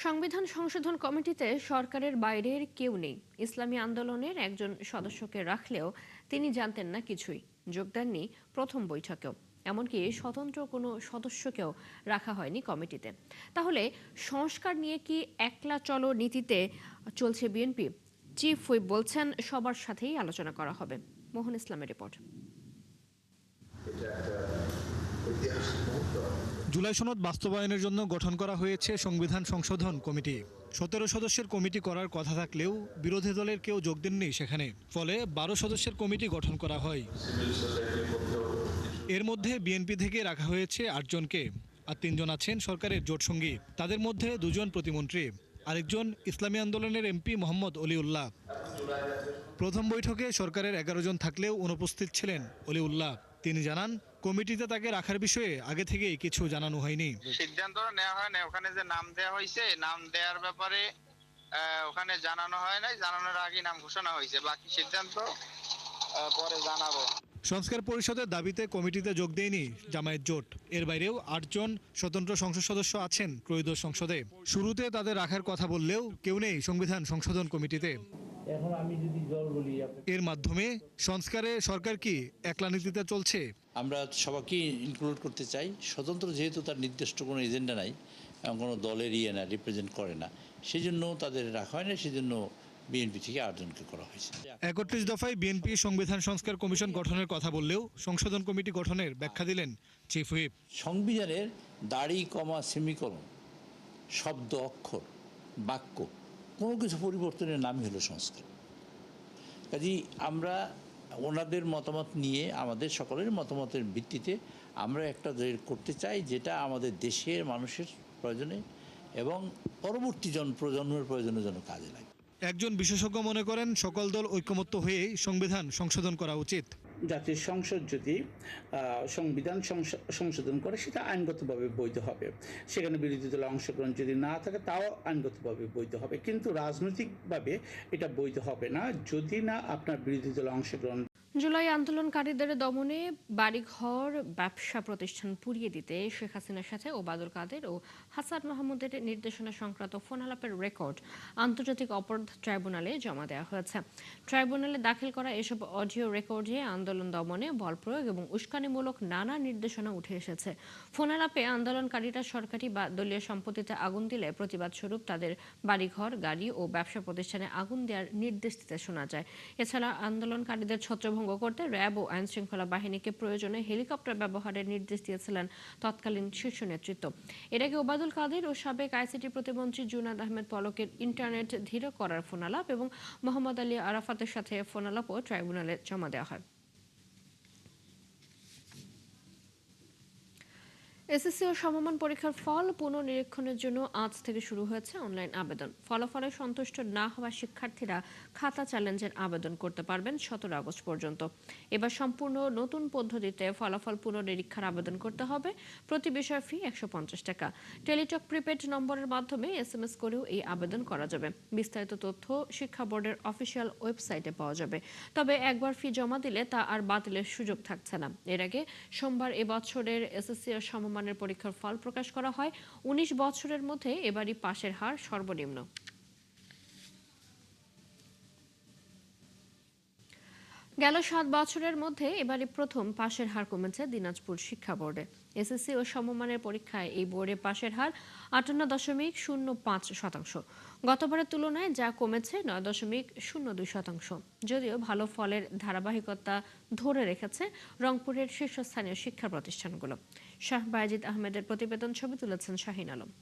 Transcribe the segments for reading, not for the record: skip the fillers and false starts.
সংবিধান সংশোধন কমিটিতে সরকারের বাইরের কেউ নেই। ইসলামী আন্দোলনের একজন সদস্যকে রাখলেও তিনি জানতেন না কিছুই, যোগ দেননি প্রথম বৈঠকেও। এমনকি স্বতন্ত্র কোনো সদস্যকেও রাখা হয়নি কমিটিতে। তাহলে সংস্কার নিয়ে কি একলা চলো নীতিতে চলছে বিএনপি? চিফ হুইপ বলছেন সবার সাথেই আলোচনা করা হবে। মোহন ইসলামের রিপোর্ট। জুলাই সনদ বাস্তবায়নের জন্য গঠন করা হয়েছে সংবিধান সংশোধন কমিটি। ১৭ সদস্যের কমিটি করার কথা থাকলেও বিরোধী দলের কেউ যোগ দেননি সেখানে। ফলে ১২ সদস্যের কমিটি গঠন করা হয়। এর মধ্যে বিএনপি থেকে রাখা হয়েছে ৮ জনকে, আর ৩ জন আছেন সরকারের জোটসঙ্গী। তাদের মধ্যে ২ জন প্রতিমন্ত্রী, আরেকজন ইসলামী আন্দোলনের এমপি মোহাম্মদ অলিউল্লাহ। প্রথম বৈঠকে সরকারের ১১ জন থাকলেও অনুপস্থিত ছিলেন অলিউল্লাহ। তিনি জানান, কমিটিতে তাকে রাখার বিষয়ে আগে থেকেই কিছু জানানো হয়নি। সিদ্ধান্ত নেওয়া হয় না। ওখানে যে নাম দেওয়া হয়েছে, নাম দেওয়ার ব্যাপারে ওখানে জানানো হয় নাই। জানানোর আগে নাম ঘোষণা হয়েছে, বাকি সিদ্ধান্ত পরে জানাবো। সংস্কার পরিষদের দাবিতে কমিটিতে যোগ দেয়নি জামায়াত জোট। এর বাইরেও ৮ জন স্বতন্ত্র সংসদ সদস্য আছেন ত্রয়োদশ সংসদে। শুরুতে তাদের রাখার কথা বললেও কেউ নেই সংবিধান সংশোধন কমিটিতে। এর মাধ্যমে সংস্কারে সরকার কি একলা নীতিতে চলছে? আমরা সবাইকে ইনক্লুড করতে চাই। স্বতন্ত্র যেহেতু তার নির্দিষ্ট কোনো এজেন্ডা নাই, কোনো দলের না রিপ্রেজেন্ট করে না, সেই জন্য তাদের রাখা হয় না। সেই জন্য বিএনপি থেকে ৮ জনকে করা হয়েছে। ৩১ দফায় বিএনপি সংবিধান সংস্কার কমিশন গঠনের কথা বললেও সংশোধন কমিটি গঠনের ব্যাখ্যা দিলেন চিফ হুইপ। সংবিধানের দাড়ি, কমা, সেমিকলন, শব্দ, অক্ষর, বাক্য কোনো কিছু পরিবর্তনের নামই হলো সংস্কার। কাজেই আমরা ওনাদের মতামত নিয়ে আমাদের সকলের মতামতের ভিত্তিতে আমরা একটা করতে চাই যেটা আমাদের দেশের মানুষের প্রয়োজনে এবং পরবর্তী প্রজন্মের প্রয়োজনে যেন কাজে লাগে। একজন বিশেষজ্ঞ মনে করেন, সকল দল ঐক্যমত্য হয়ে সংবিধান সংশোধন করা উচিত। জাতীয় সংসদ যদি সংবিধান সংশোধন করে সেটা আইনগতভাবে বৈধ হবে। সেখানে বিরোধী দলের অংশগ্রহণ যদি না থাকে তাও আইনগতভাবে বৈধ হবে, কিন্তু রাজনৈতিকভাবে এটা বৈধ হবে না যদি না আপনার বিরোধী দলের অংশগ্রহণ। জুলাই আন্দোলনকারীদের দমনে বাড়িঘর, ব্যবসা প্রতিষ্ঠান পুড়িয়ে দিতে শেখ হাসিনার সাথে ওবায়দুল কাদের ও হাসান মাহমুদের নির্দেশনা সংক্রান্ত ফোনালাপের রেকর্ড আন্তর্জাতিক অপরাধ ট্রাইব্যুনালে জমা দেওয়া হয়েছে। ট্রাইব্যুনালে দাখিল করা এসব অডিও রেকর্ডে আন্দোলন দমনে বল প্রয়োগ এবং উস্কানিমূলক নানা নির্দেশনা উঠে এসেছে। ফোনালাপে আন্দোলনকারীরা সরকারি বা দলীয় সম্পত্তিতে আগুন দিলে প্রতিবাদ স্বরূপ তাদের বাড়িঘর, গাড়ি ও ব্যবসা প্রতিষ্ঠানে আগুন দেওয়ার নির্দেশ দিতে শোনা যায়। এছাড়া আন্দোলনকারীদের ছত্রভঙ্গ করতে র্যাব ও আইন শৃঙ্খলা বাহিনীকে প্রয়োজনে হেলিকপ্টার ব্যবহারের নির্দেশ দিয়েছিলেন তৎকালীন শীর্ষ নেতৃত্ব। এর আগে ওবায়দুল কাদের ও সাবেক আইসিটি প্রতিমন্ত্রী জুনায়েদ আহমেদ পলকের ইন্টারনেট ধীর করার ফোনালাপ এবং মোহাম্মদ আলী আরাফাতের সাথে ফোনালাপও ট্রাইব্যুনালে জমা দেওয়া হয়। এসএসসি ও সমমান পরীক্ষার ফল পুনঃনিরীক্ষণের জন্য আজ থেকে শুরু হয়েছে অনলাইন আবেদন। ফলাফলে সন্তুষ্ট না হওয়া শিক্ষার্থীরা খাতা চ্যালেঞ্জের আবেদন করতে পারবেন ১৭ আগস্ট পর্যন্ত। এবার সম্পূর্ণ নতুন পদ্ধতিতে ফলাফল পুনঃনিরীক্ষার আবেদন করতে হবে। প্রতি বিষয় ফি ১৫০ টাকা। টেলিটক প্রিপেড নম্বরের মাধ্যমে এসএমএস করেও এই আবেদন করা যাবে। বিস্তারিত তথ্য শিক্ষা বোর্ডের অফিসিয়াল ওয়েবসাইটে পাওয়া যাবে। তবে একবার ফি জমা দিলে তা আর বাতিলের সুযোগ থাকছে না। এর আগে সোমবার এবছরের এসএসসি ও সমমান পরীক্ষার ফল প্রকাশ করা হয়। ১৯ বছরের মধ্যে এবারই পাশের হার সর্বনিম্ন। গেল ৭ বছরের মধ্যে এবারই প্রথম পাশের হার কমেছে দিনাজপুর শিক্ষা বোর্ডে। এসএসসি ও সমমানের পরীক্ষায় এই বোর্ডে পাশের হার ৫৮.০৫%। গতবারের তুলনায় যা কমেছে ৯.০২%। যদিও ভালো ফলের ধারাবাহিকতা ধরে রেখেছে রংপুরের শীর্ষস্থানীয় শিক্ষা প্রতিষ্ঠানগুলো। শাহ বায়েজিদ আহমেদের প্রতিবেদন, ছবি তুলেছেন শাহিন আলম।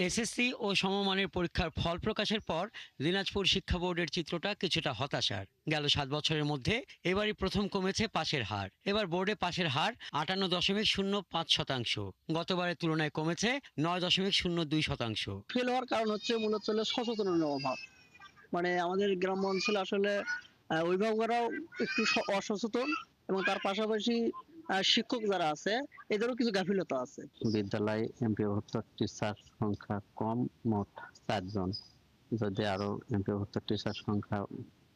এসএসসি ও সমমানের পরীক্ষার ফল প্রকাশের পর দিনাজপুর শিক্ষা বোর্ডের চিত্রটা কিছুটা হতাশার। গেল ৭ বছরের মধ্যে এবারই প্রথম কমেছে পাশের হার। এবার বোর্ডে পাশের হার ৫৮.০৫%। গতবারের তুলনায় কমেছে ৯.০২%। ফেল হওয়ার কারণ হচ্ছে মূলত সচেতনতার অভাব। মানে আমাদের গ্রাম্য অঞ্চলে আসলে অভিভাবকরাও একটু অসচেতন এবং তার পাশাপাশি শিক্ষক যারা আছে এদেরও কিছু গাফিলতা আছে। বিদ্যালয়ে এমপিওভুক্ত টিচার সংখ্যা কম, মোট ৪ জন। যদি আরো এমপিওভুক্ত টিচার সংখ্যা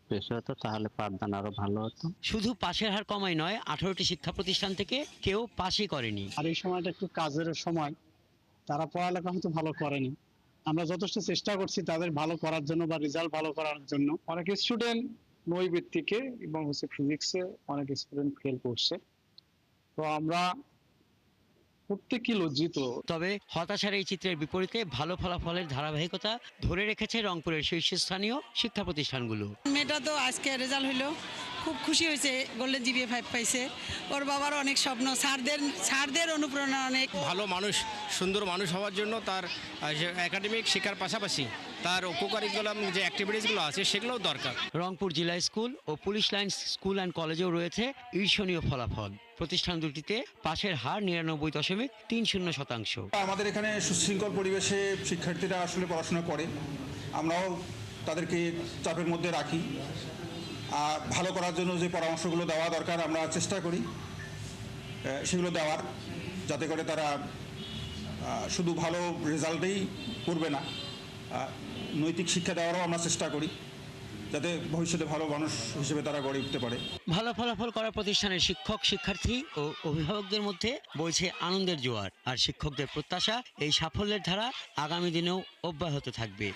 বেশি হতো তাহলে পাঠদান আরো ভালো হতো। শুধু পাশের হার কমাই নয়, ১৮টি শিক্ষা প্রতিষ্ঠান থেকে কেউ পাশই করেনি। আর এই সময়টা একটু কাজের সময়, তারা পড়ালেখা হয়তো ভালো করেনি। আমরা যথেষ্ট চেষ্টা করছি তাদের ভালো করার জন্য বা রেজাল্ট ভালো করার জন্য। অনেক স্টুডেন্ট নৈর্ব্যক্তিকে এবং ফিজিক্সে অনেক স্টুডেন্ট ফেল করছে। তো আমরা প্রত্যেকই লজ্জিত। তবে হতাশার এই চিত্রের বিপরীতে ভালো ফলাফলের ধারাবাহিকতা ধরে রেখেছে রংপুরের শীর্ষস্থানীয় শিক্ষা প্রতিষ্ঠানগুলো। মেয়েটা তো আজকে রেজাল্ট হইলো, খুব খুশি হয়েছে, গোল্ডেন জিপিএ 5 পাইছে। ওর বাবারও অনেক স্বপ্ন, স্যারদের অনুপ্রেরণা অনেক। ভালো মানুষ, সুন্দর মানুষ হওয়ার জন্য তার একাডেমিক শিক্ষার পাশাপাশি তার কোকারিকুলাম যে অ্যাক্টিভিটিসগুলো আছে সেগুলোও দরকার। রংপুর জেলা স্কুল ও পুলিশ লাইন্স স্কুল অ্যান্ড কলেজেও রয়েছে ঈর্ষণীয় ফলাফল। প্রতিষ্ঠান দুটিতে পাশের হার 99.30%। আমাদের এখানে সুশৃঙ্খল পরিবেশে শিক্ষার্থীরা আসলে পড়াশোনা করে, আমরাও তাদেরকে চাপের মধ্যে রাখি। ভালো করার জন্য যে পরামর্শগুলো দেওয়া দরকার আমরা চেষ্টা করি সেগুলো দেওয়ার, যাতে করে তারা শুধু ভালো রেজাল্টেই করবে না, নৈতিক শিক্ষা দেওয়ারও আমরা চেষ্টা করি, যাতে ভবিষ্যতে ভালো মানুষ হিসেবে তারা গড়ে উঠতে পারে। ভালো ফলাফল করা প্রতিষ্ঠানের শিক্ষক, শিক্ষার্থী ও অভিভাবকদের মধ্যে বইছে আনন্দের জোয়ার। আর শিক্ষকদের প্রত্যাশা এই সাফল্যের ধারা আগামী দিনেও অব্যাহত থাকবে।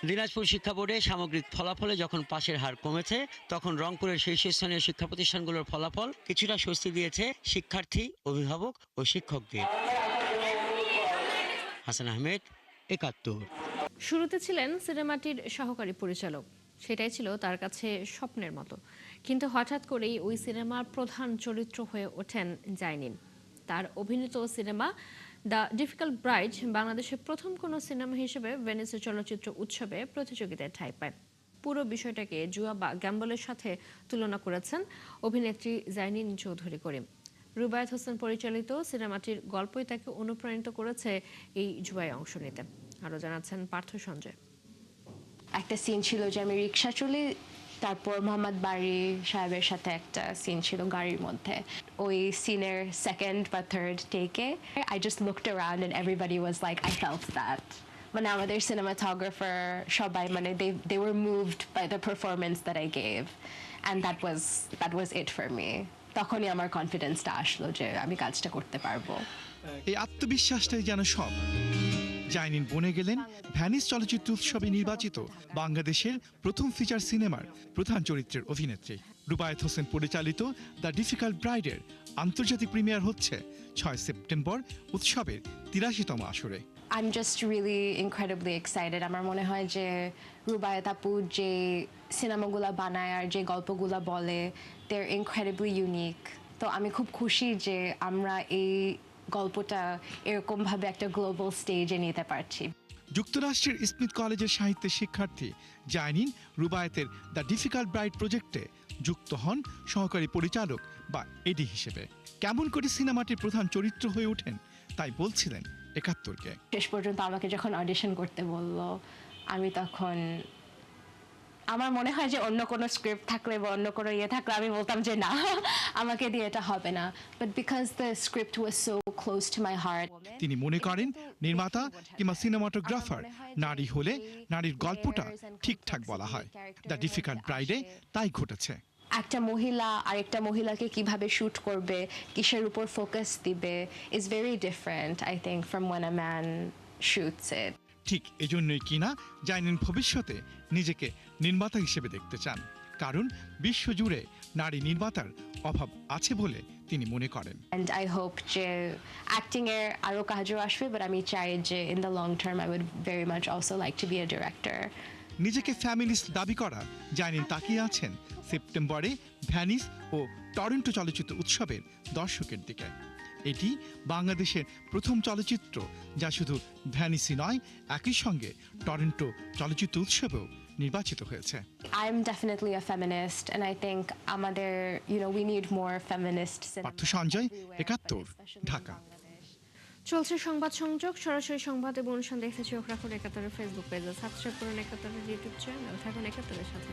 দিনাজপুর শিক্ষা বোর্ডে সামগ্রিক ফলাফলে যখন পাশের হার কমেছে, তখন রংপুরের শীর্ষস্থানীয় শিক্ষা প্রতিষ্ঠানগুলোর ফলাফল কিছুটা স্বস্তি দিয়েছে শিক্ষার্থী, অভিভাবক ও শিক্ষকদের। হাসান আহমেদ, ৭১। শুরুতে ছিলেন সিনেমাটির সহকারী পরিচালক, সেটাই ছিল তার কাছে স্বপ্নের মতো। কিন্তু হঠাৎ করেই ওই সিনেমার প্রধান চরিত্র হয়ে ওঠেন জাইনিন। তার অভিনীত সিনেমা দ্য ডিফিকাল্ট ব্রাইড বাংলাদেশের প্রথম কোনো সিনেমা হিসেবে ভেনিস চলচ্চিত্র উৎসবে প্রতিযোগিতায় ঠাঁই পায়। পুরো বিষয়টাকে জুয়া বা গ্যাম্বলের সাথে তুলনা করেছেন অভিনেত্রী জাইনিন চৌধুরী করিম। রুবায়েত হোসেন পরিচালিত সিনেমাটির গল্পই তাকে অনুপ্রাণিত করেছে এই জুয়ায় অংশ নিতে। আরও জানাচ্ছেন পার্থ সঞ্জয়। একটা সিন ছিল যে আমি রিক্সা চলে, তারপর মোহাম্মদ বাড়ি সাহেবের সাথে একটা সিন ছিল গাড়ির মধ্যে। ওই সিনের সেকেন্ড বা থার্ড টেকে I just looked around and everybody was like I felt that. মানে আমাদের সিনেমাটোগ্রাফার সবাই মানে they were moved by the performance that I gave and that was it for me. তখনই আমার কনফিডেন্সটা আসলো যে আমি কাজটা করতে পারবো। এই আত্মবিশ্বাসটাই যেন সব। জাইনিন বনে গেলেন ভেনিস চলচ্চিত্র উৎসবে নির্বাচিত বাংলাদেশের প্রথম ফিচার সিনেমার প্রধান চরিত্রের অভিনেত্রী। রুবায়েত হোসেন পরিচালিত দ্য ডিফিকাল্ট ব্রাইডের আন্তর্জাতিক প্রিমিয়ার হচ্ছে 6 সেপ্টেম্বর উৎসবের ৮৩তম আসরে। I'm just really incredibly excited. আমার মনে হয় যে রুবায়েত আপু যে সিনেমাগুলো বানায় আর যে গল্পগুলো বলে, they're incredibly unique. তো আমি খুব খুশি যে আমরা এই গল্পটা এরকম ভাবে একটা গ্লোবাল স্টেজে নিতে পারছি। যুক্তরাষ্ট্রের স্মিথ কলেজের সাহিত্যের শিক্ষার্থী জাইনিন রুবায়েতের দ্য ডিফিকাল্ট ব্রাইড প্রজেক্টে যুক্ত হন সহকারী পরিচালক বা এডি হিসেবে। কেমন করে সিনেমাটির প্রধান চরিত্র হয়ে ওঠেন তাই বলছিলেন ৭১কে। শেষ পর্যন্ত আমাকে যখন অডিশন করতে বললো, আমি তখন আমার মনে হয় যে অন্য কোনো স্ক্রিপ্ট থাকলে বা অন্য কোনো ইয়ে থাকলে আমি বলতাম যে না, আমাকে দিয়ে এটা হবে না। But because the script was so close to my heart. তিনি মনে করেন নির্মাতা কিংবা সিনেমাটোগ্রাফার নারী হলে নারীর গল্পটা ঠিকঠাক বলা হয়। দ্য ডিফিকাল্ট ব্রাইডে তাই ঘটেছে। একটা মহিলা আরেকটা মহিলাকে কিভাবে শুট করবে, কিসের উপর ফোকাস দিবে, is very different I think from when a man shoots it. ঠিক এজন্যই কিনা জাইনিন ভবিষ্যতে নিজেকে নির্মাতা হিসেবে দেখতে চান, কারণ বিশ্বজুড়ে নারী নির্মাতার অভাব আছে বলে তিনি মনে করেন। And I hope যে অ্যাক্টিং এর আরো কাজও আসবে, বাট আমি চাই যে in the long term I would very much also like to be a director. নিজেকে ফ্যামিলিস্ট দাবি করা জাইনিন তাকিয়ে আছেন সেপ্টেম্বরে ভ্যানিস ও টরন্টো চলচ্চিত্র উৎসবের দর্শকের দিকে। এটি বাংলাদেশের প্রথম চলচ্চিত্র যা শুধু ভ্যানিসই নয়, একই সঙ্গে টরন্টো চলচ্চিত্র উৎসবেও নির্বাচিত হয়েছে। I am definitely a feminist and I think আমাদের we need more feminists. Partha Sanjay, ৭১, Dhaka. চলছে সংবাদ সংযোগ, সরাসরি সংবাদ এবং অনুষ্ঠান দেখতে চোখ রাখুন ৭১-এর ফেসবুক পেজে, সাবস্ক্রাইব করুন ৭১-এর ইউটিউব চ্যানেল। থাকুন ৭১-এর সাথে।